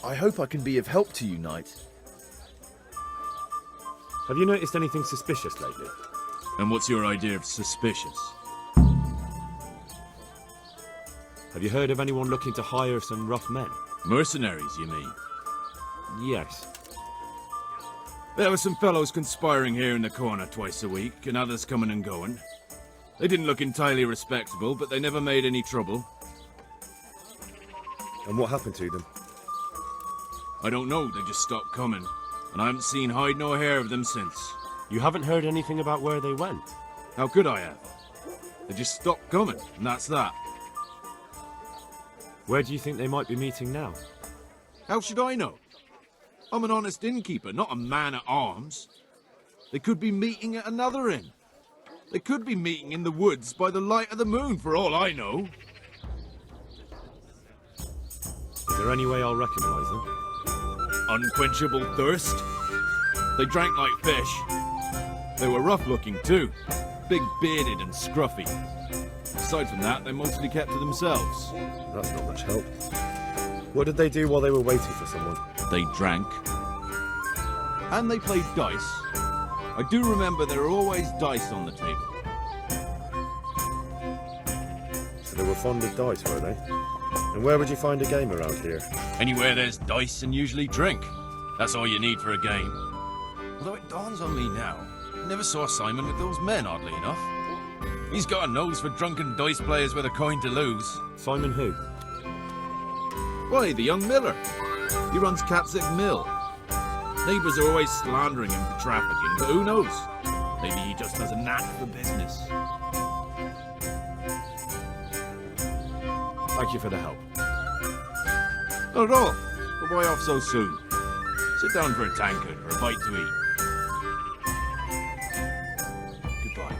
I hope I can be of help to you, Knight. Have you noticed anything suspicious lately? And what's your idea of suspicious? Have you heard of anyone looking to hire some rough men? Mercenaries, you mean? Yes. There were some fellows conspiring here in the corner twice a week, and others coming and going. They didn't look entirely respectable, but they never made any trouble. And what happened to them? I don't know, they just stopped coming, and I haven't seen hide nor hair of them since. You haven't heard anything about where they went? How could I have? They just stopped coming, and that's that. Where do you think they might be meeting now? How should I know? I'm an honest innkeeper, not a man at arms. They could be meeting at another inn. They could be meeting in the woods by the light of the moon, for all I know. Is there any way I'll recognise them? Unquenchable thirst. They drank like fish. They were rough-looking too, big-bearded and scruffy. Aside from that, they mostly kept to themselves. That's not much help. What did they do while they were waiting for someone? They drank. And they played dice. I do remember there were always dice on the table. So they were fond of dice, were they? And where would you find a game around here? Anywhere there's dice and usually drink. That's all you need for a game. Although it dawns on me now, I never saw Simon with those men, oddly enough. He's got a nose for drunken dice players with a coin to lose. Simon who? Why, the young miller. He runs Capsic Mill. Neighbours are always slandering him for trafficking, but who knows? Maybe he just has a knack for business. Thank you for the help. Not at all. But why off so soon? Sit down for a tankard or a bite to eat. Goodbye.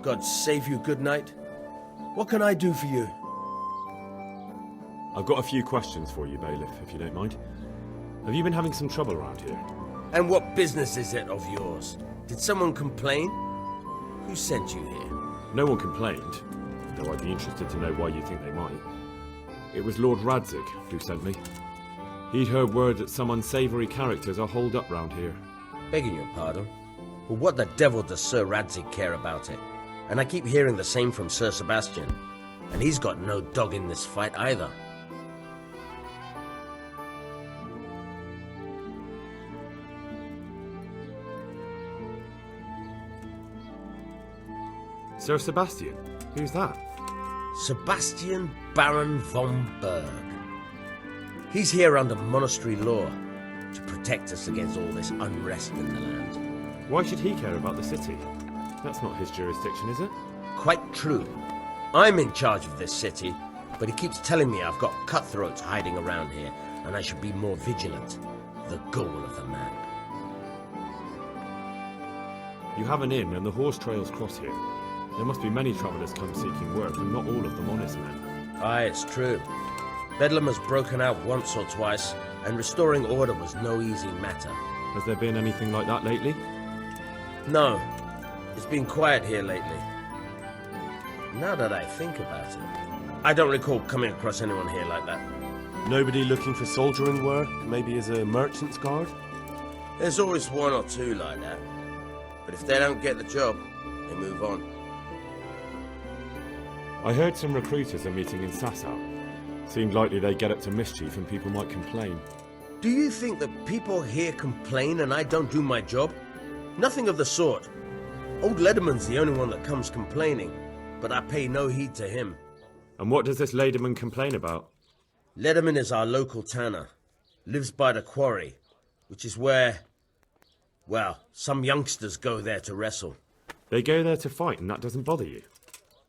God save you, good night. What can I do for you? I've got a few questions for you, Bailiff, if you don't mind. Have you been having some trouble around here? And what business is it of yours? Did someone complain? Who sent you here? No one complained, though I'd be interested to know why you think they might. It was Lord Radzig who sent me. He'd heard word that some unsavoury characters are holed up round here. Begging your pardon, but what the devil does Sir Radzig care about it? And I keep hearing the same from Sir Sebastian. And he's got no dog in this fight either. Sir Sebastian? Who's that? Sebastian Baron von Berg. He's here under monastery law to protect us against all this unrest in the land. Why should he care about the city? That's not his jurisdiction, is it? Quite true. I'm in charge of this city, but he keeps telling me I've got cutthroats hiding around here, and I should be more vigilant. The goal of the man. You have an inn and the horse trails cross here. There must be many travellers come seeking work, and not all of them honest men. Aye, it's true. Bedlam has broken out once or twice, and restoring order was no easy matter. Has there been anything like that lately? No. It's been quiet here lately. Now that I think about it, I don't recall coming across anyone here like that. Nobody looking for soldiering work, maybe as a merchant's guard? There's always one or two like that. But if they don't get the job, they move on. I heard some recruiters are meeting in Sasau. Seemed likely they get up to mischief and people might complain. Do you think that people here complain and I don't do my job? Nothing of the sort. Old Lederman's the only one that comes complaining, but I pay no heed to him. And what does this Lederman complain about? Lederman is our local tanner. Lives by the quarry, which is where, well, some youngsters go there to wrestle. They go there to fight and that doesn't bother you?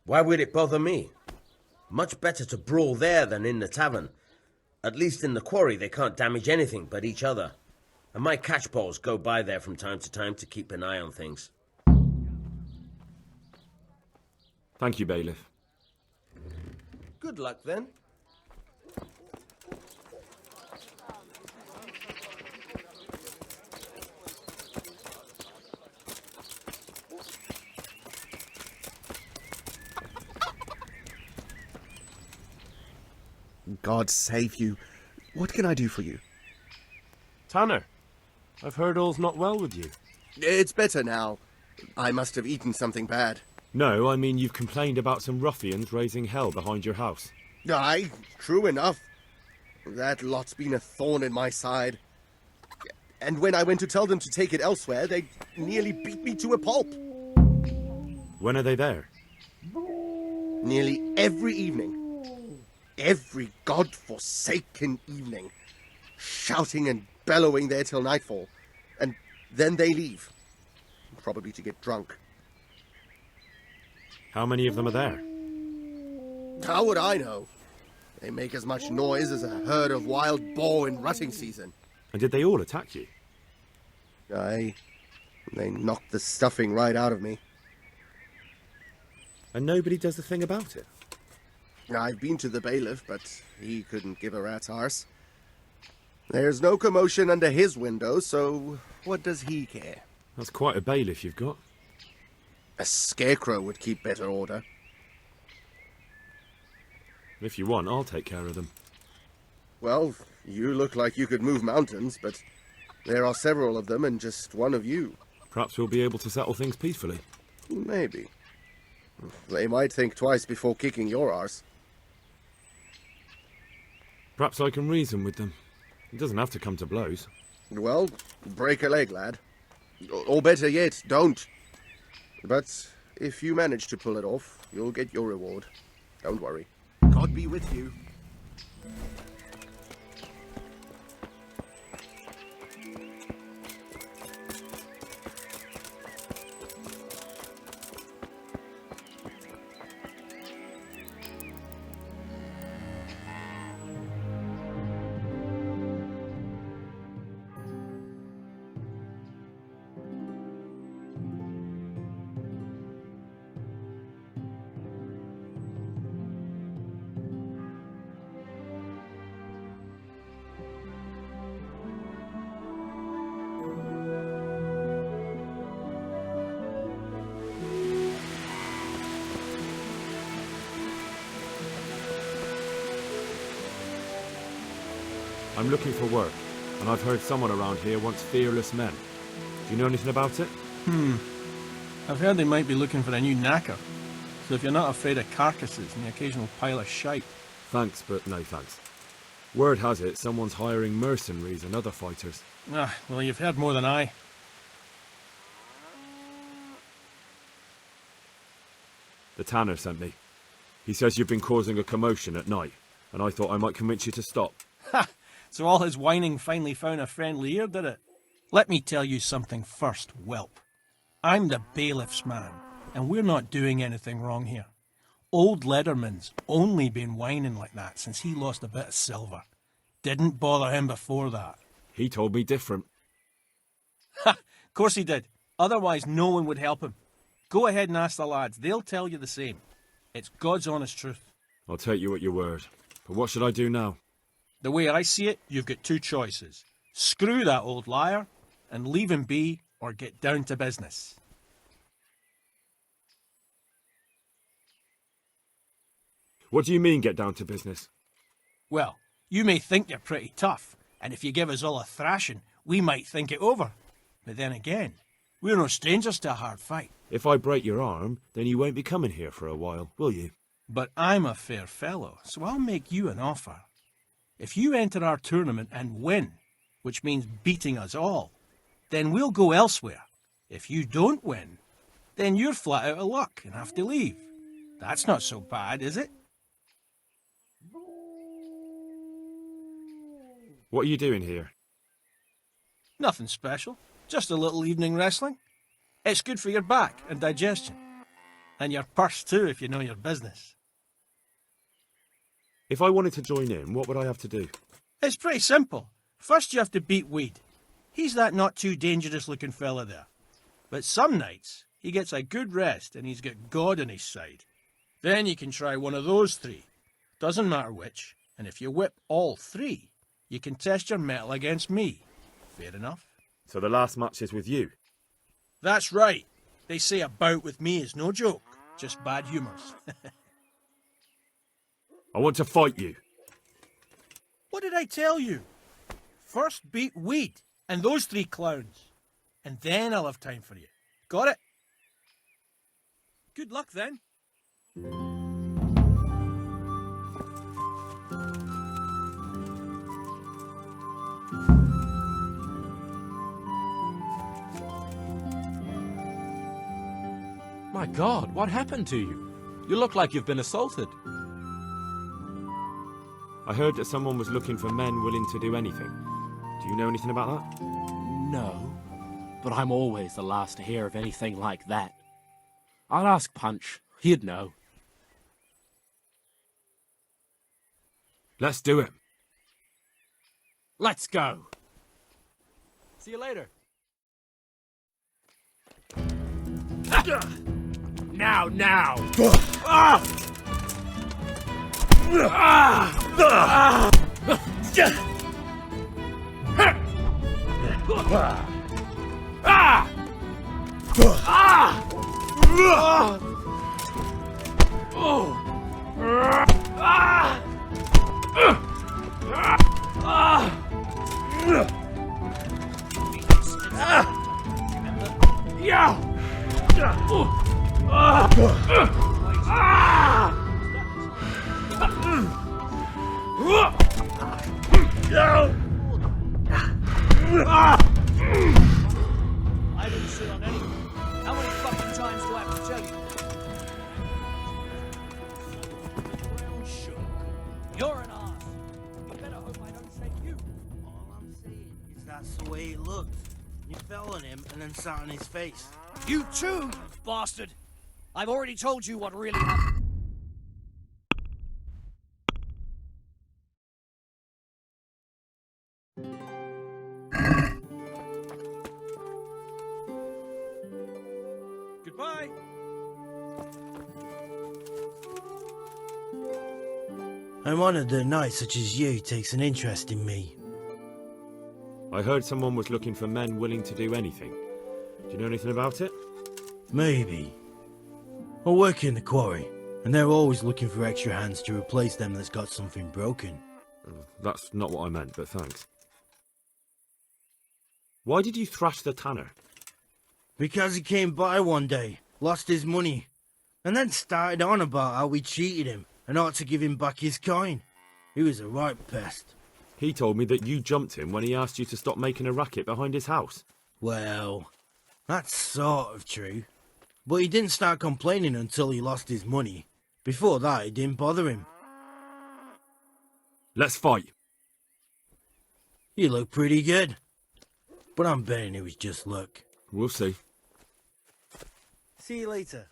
Why would it bother me? Much better to brawl there than in the tavern. At least in the quarry they can't damage anything but each other. And my catchpoles go by there from time to time to keep an eye on things. Thank you, bailiff. Good luck then. God save you. What can I do for you? Tanner, I've heard all's not well with you. It's better now. I must have eaten something bad. No, I mean you've complained about some ruffians raising hell behind your house. Aye, true enough. That lot's been a thorn in my side. And when I went to tell them to take it elsewhere, they nearly beat me to a pulp. When are they there? Nearly every evening. Every god-forsaken evening. Shouting and bellowing there till nightfall. And then they leave. Probably to get drunk. How many of them are there? How would I know? They make as much noise as a herd of wild boar in rutting season. And did they all attack you? Aye. They knocked the stuffing right out of me. And nobody does a thing about it? I've been to the bailiff, but he couldn't give a rat's arse. There's no commotion under his window, so what does he care? That's quite a bailiff you've got. A scarecrow would keep better order. If you want, I'll take care of them. Well, you look like you could move mountains, but there are several of them and just one of you. Perhaps we'll be able to settle things peacefully. Maybe. They might think twice before kicking your arse. Perhaps I can reason with them. It doesn't have to come to blows. Well, break a leg, lad. Or better yet, don't. But if you manage to pull it off, you'll get your reward. Don't worry. God be with you. I'm looking for work, and I've heard someone around here wants fearless men. Do you know anything about it? I've heard they might be looking for a new knacker. So if you're not afraid of carcasses and the occasional pile of shite. Thanks, but no thanks. Word has it someone's hiring mercenaries and other fighters. Ah, well, you've heard more than I. The tanner sent me. He says you've been causing a commotion at night, and I thought I might convince you to stop. Ha! So all his whining finally found a friendly ear, did it? Let me tell you something first, whelp. I'm the bailiff's man, and we're not doing anything wrong here. Old Lederman's only been whining like that since he lost a bit of silver. Didn't bother him before that. He told me different. Ha! Of course he did. Otherwise no one would help him. Go ahead and ask the lads. They'll tell you the same. It's God's honest truth. I'll take you at your word. But what should I do now? The way I see it, you've got two choices. Screw that old liar and leave him be, or get down to business. What do you mean, get down to business? Well, you may think you're pretty tough, and if you give us all a thrashing, we might think it over. But then again, we're no strangers to a hard fight. If I break your arm, then you won't be coming here for a while, will you? But I'm a fair fellow, so I'll make you an offer. If you enter our tournament and win, which means beating us all, then we'll go elsewhere. If you don't win, then you're flat out of luck and have to leave. That's not so bad, is it? What are you doing here? Nothing special. Just a little evening wrestling. It's good for your back and digestion. And your purse too, if you know your business. If I wanted to join in, what would I have to do? It's pretty simple. First you have to beat Weed. He's that not too dangerous looking fella there. But some nights, he gets a good rest and he's got God on his side. Then you can try one of those three. Doesn't matter which. And if you whip all three, you can test your mettle against me. Fair enough? So the last match is with you? That's right. They say a bout with me is no joke. Just bad humours. I want to fight you. What did I tell you? First beat Weed and those three clowns. And then I'll have time for you. Got it? Good luck then. My God, what happened to you? You look like you've been assaulted. I heard that someone was looking for men willing to do anything. Do you know anything about that? No, but I'm always the last to hear of anything like that. I'd ask Punch. He'd know. Let's do it. Let's go. See you later. Now, now! I didn't sit on anything. How many fucking times do I have to tell you? Brown sugar. You're an arse. You better hope I don't say you. All I'm saying is that's the way it looked. You fell on him and then sat on his face. You too, you bastard. I've already told you what really happened. Goodbye. I'm honored that a knight such as you takes an interest in me. I heard someone was looking for men willing to do anything. Do you know anything about it? Maybe. I work in the quarry, and they're always looking for extra hands to replace them that's got something broken. That's not what I meant, but thanks. Why did you thrash the tanner? Because he came by one day, lost his money, and then started on about how we cheated him and ought to give him back his coin. He was a right pest. He told me that you jumped him when he asked you to stop making a racket behind his house. Well, that's sort of true. But he didn't start complaining until he lost his money. Before that, it didn't bother him. Let's fight. You look pretty good. But I'm betting it was just luck. We'll see. See you later.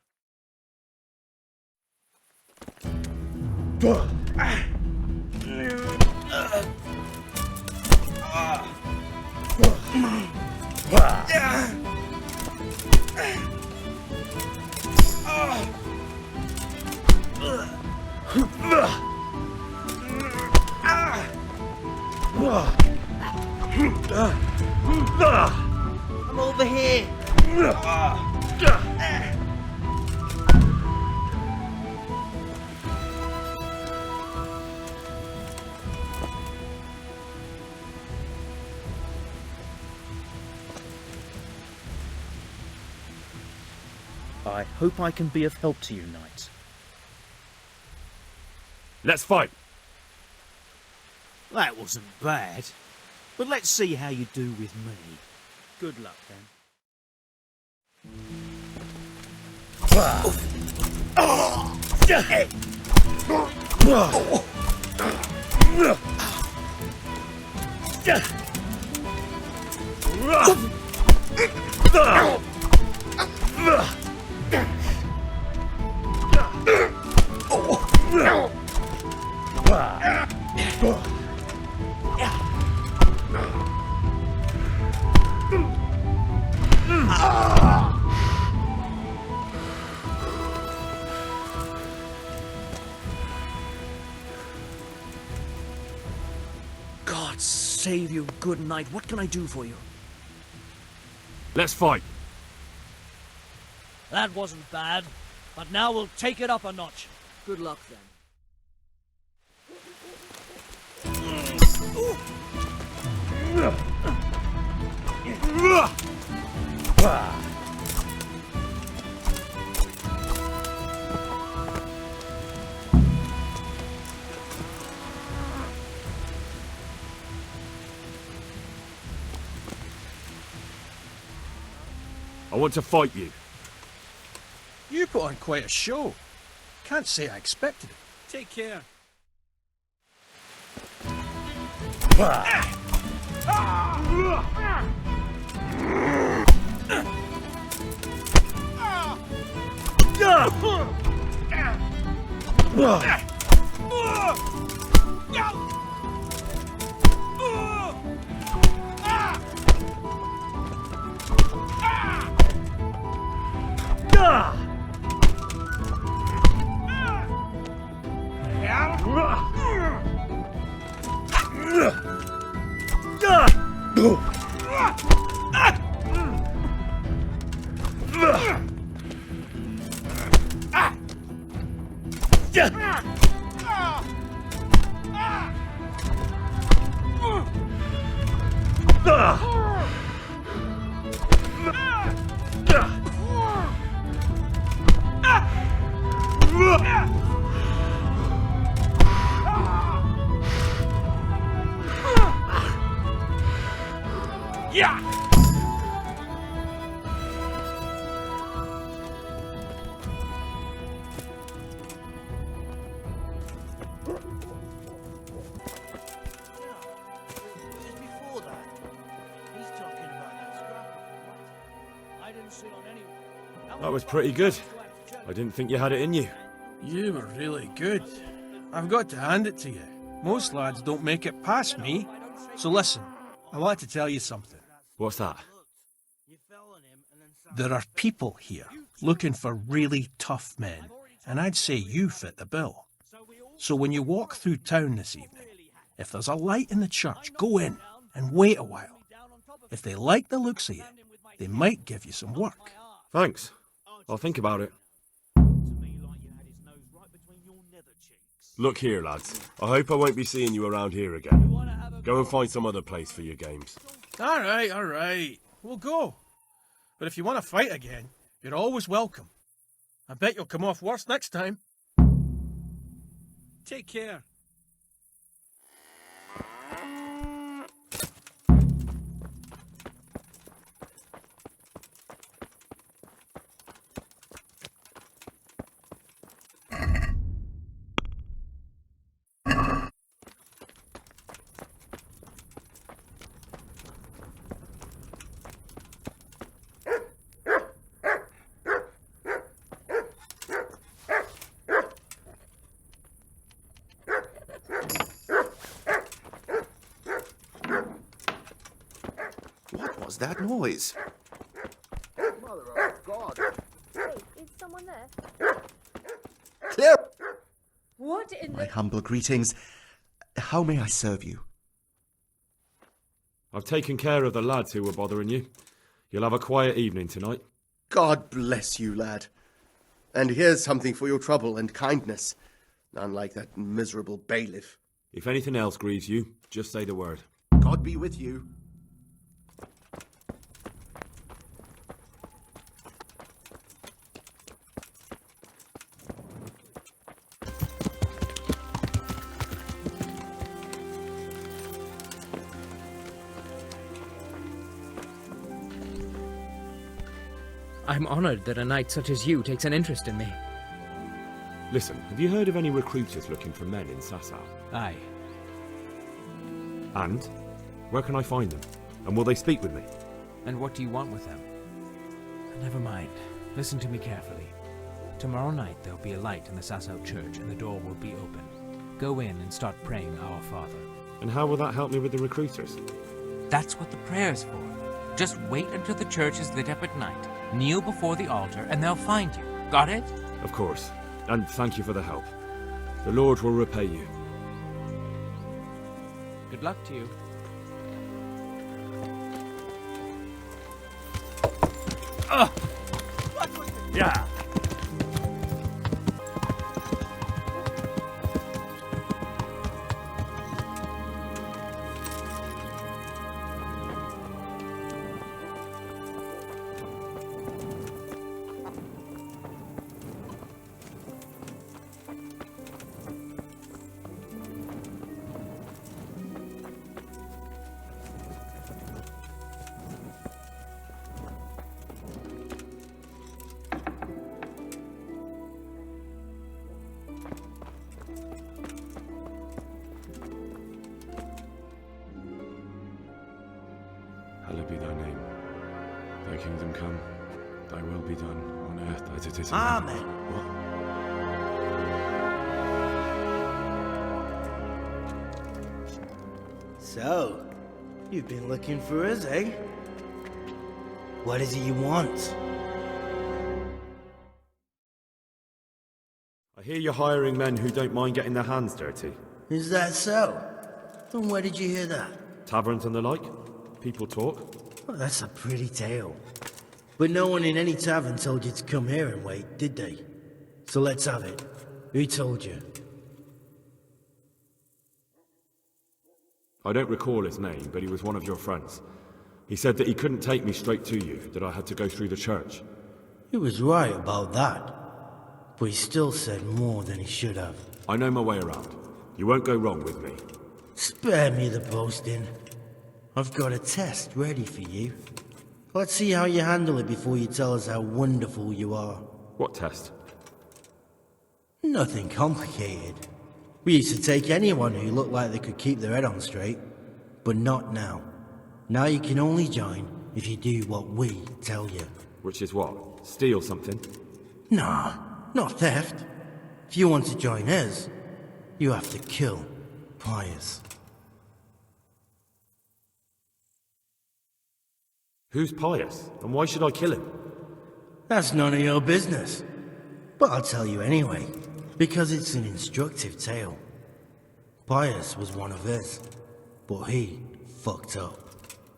I'm over here. I hope I can be of help to you, knight. Let's fight. That wasn't bad. But let's see how you do with me. Good luck then. save you, good knight. What can I do for you? Let's fight. That wasn't bad, but now we'll take it up a notch. Good luck then. I want to fight you. You put on quite a show. Can't say I expected it. Take care. That was pretty good. I didn't think you had it in you. You were really good. I've got to hand it to you. Most lads don't make it past me. So listen, I want to tell you something. What's that? There are people here looking for really tough men, and I'd say you fit the bill. So when you walk through town this evening, if there's a light in the church, go in and wait a while. If they like the looks of you, they might give you some work. Thanks. I'll think about it. Look here, lads. I hope I won't be seeing you around here again. Go and find some other place for your games. All right. We'll go. But if you want to fight again, you're always welcome. I bet you'll come off worse next time. Take care. What was that noise? Mother of God. Wait, is someone there? Clear! What in My the... humble greetings. How may I serve you? I've taken care of the lads who were bothering you. You'll have a quiet evening tonight. God bless you, lad. And here's something for your trouble and kindness. Unlike that miserable bailiff. If anything else grieves you, just say the word. God be with you. I'm honored that a knight such as you takes an interest in me. Listen, have you heard of any recruiters looking for men in Sasau? Aye. And? Where can I find them? And will they speak with me? And what do you want with them? Never mind. Listen to me carefully. Tomorrow night there'll be a light in the Sasau church and the door will be open. Go in and start praying Our Father. And how will that help me with the recruiters? That's what the prayer's for. Just wait until the church is lit up at night. Kneel before the altar and they'll find you. Got it? Of course. And thank you for the help. The Lord will repay you. Good luck to you. Yeah. Hallowed be thy name. Thy kingdom come. Thy will be done on earth as it is in heaven. Amen. What? So, you've been looking for us, eh? What is it you want? I hear you're hiring men who don't mind getting their hands dirty. Is that so? And where did you hear that? Taverns and the like. People talk. Well, that's a pretty tale. But no one in any tavern told you to come here and wait, did they? So let's have it. Who told you? I don't recall his name, but he was one of your friends. He said that he couldn't take me straight to you, that I had to go through the church. He was right about that. But he still said more than he should have. I know my way around. You won't go wrong with me. Spare me the boasting. I've got a test ready for you. Let's see how you handle it before you tell us how wonderful you are. What test? Nothing complicated. We used to take anyone who looked like they could keep their head on straight. But not now. Now you can only join if you do what we tell you. Which is what? Steal something? Nah, not theft. If you want to join us, you have to kill Pius. Who's Pius? And why should I kill him? That's none of your business. But I'll tell you anyway, because it's an instructive tale. Pius was one of us, but he fucked up.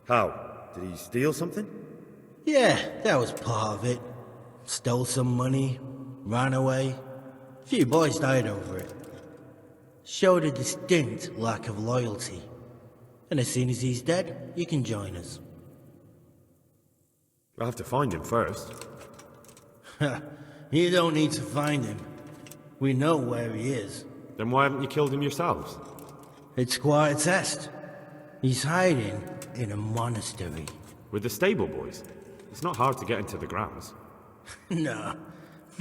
How? Did he steal something? Yeah, that was part of it. Stole some money, ran away. A few boys died over it. Showed a distinct lack of loyalty. And as soon as he's dead, you can join us. I'll have to find him first. You don't need to find him. We know where he is. Then why haven't you killed him yourselves? It's quite a test. He's hiding in a monastery. With the stable boys? It's not hard to get into the grounds. No,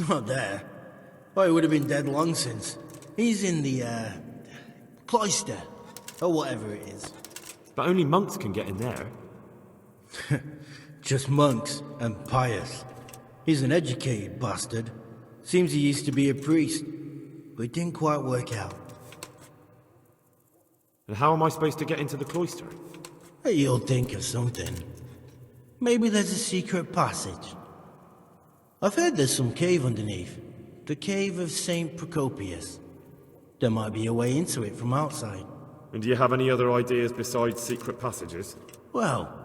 not there. Oh, he would have been dead long since. He's in the, cloister, or whatever it is. But only monks can get in there. Just monks and Pius. He's an educated bastard. Seems he used to be a priest, but it didn't quite work out. And how am I supposed to get into the cloister? You'll think of something. Maybe there's a secret passage. I've heard there's some cave underneath. The cave of St. Procopius. There might be a way into it from outside. And do you have any other ideas besides secret passages? Well,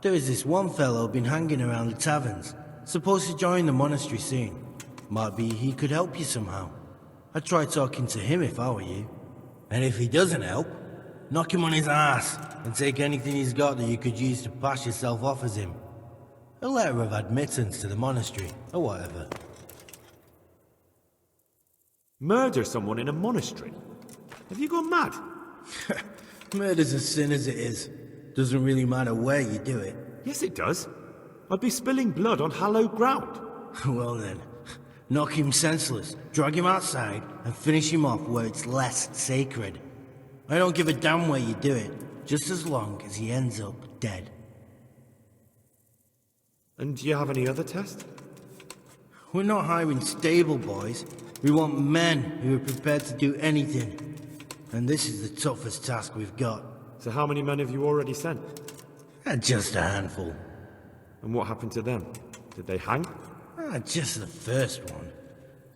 there is this one fellow been hanging around the taverns. Supposed to join the monastery soon. Might be he could help you somehow. I'd try talking to him if I were you. And if he doesn't help, knock him on his ass and take anything he's got that you could use to pass yourself off as him. A letter of admittance to the monastery, or whatever. Murder someone in a monastery? Have you gone mad? Murder's a sin as it is. Doesn't really matter where you do it. Yes, it does. I'd be spilling blood on hallowed ground. Well then, knock him senseless, drag him outside, and finish him off where it's less sacred. I don't give a damn where you do it, just as long as he ends up dead. And do you have any other test? We're not hiring stable boys. We want men who are prepared to do anything. And this is the toughest task we've got. So how many men have you already sent? Just a handful. And what happened to them? Did they hang? Just the first one.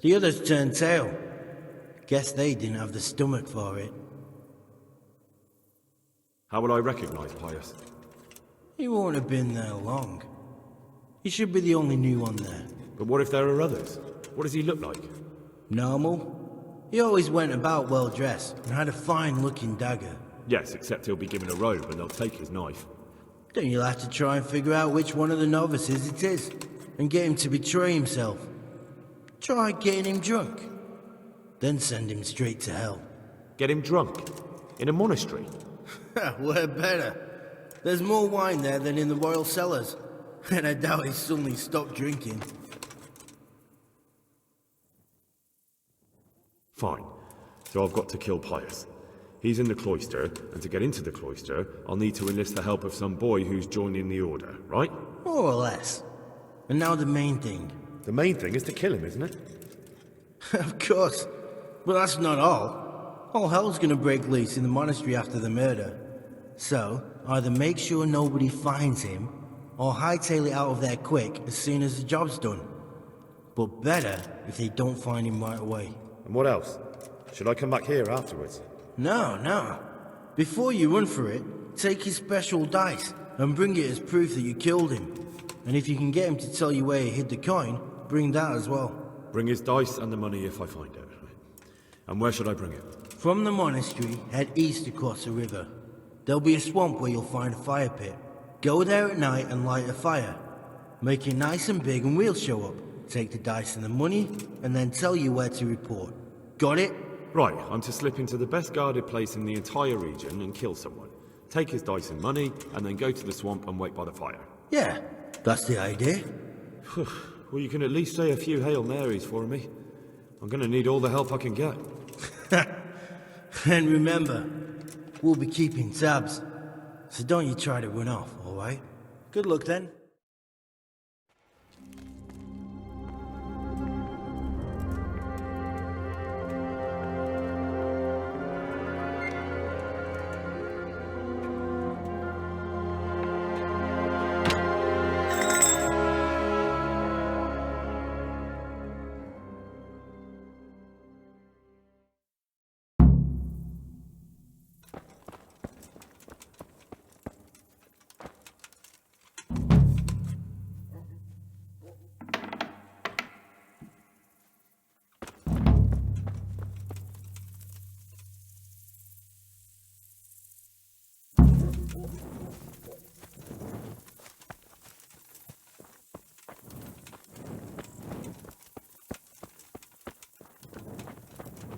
The others turned tail. Guess they didn't have the stomach for it. How will I recognize Pius? He won't have been there long. He should be the only new one there. But what if there are others? What does he look like? Normal. He always went about well dressed and had a fine looking dagger. Yes, except he'll be given a robe and they'll take his knife. Then you'll have to try and figure out which one of the novices it is, and get him to betray himself. Try getting him drunk. Then send him straight to hell. Get him drunk? In a monastery? We're better. There's more wine there than in the royal cellars. And I doubt he suddenly stopped drinking. Fine. So I've got to kill Pius. He's in the cloister, and to get into the cloister, I'll need to enlist the help of some boy who's joining the order, right? More or less. And now the main thing. The main thing is to kill him, isn't it? Of course. But that's not all. All hell's gonna break loose in the monastery after the murder. So, either make sure nobody finds him, or hightail it out of there quick as soon as the job's done. But better if they don't find him right away. And what else? Should I come back here afterwards? No. Before you run for it, take his special dice and bring it as proof that you killed him. And if you can get him to tell you where he hid the coin, bring that as well. Bring his dice and the money if I find it. And where should I bring it? From the monastery, head east across the river. There'll be a swamp where you'll find a fire pit. Go there at night and light a fire. Make it nice and big and we'll show up. Take the dice and the money, and then tell you where to report. Got it? Right, I'm to slip into the best guarded place in the entire region and kill someone. Take his dice and money, and then go to the swamp and wait by the fire. Yeah, that's the idea. Well, you can at least say a few Hail Marys for me. I'm gonna need all the help I can get. And remember, we'll be keeping tabs. So don't you try to run off, alright? Good luck then.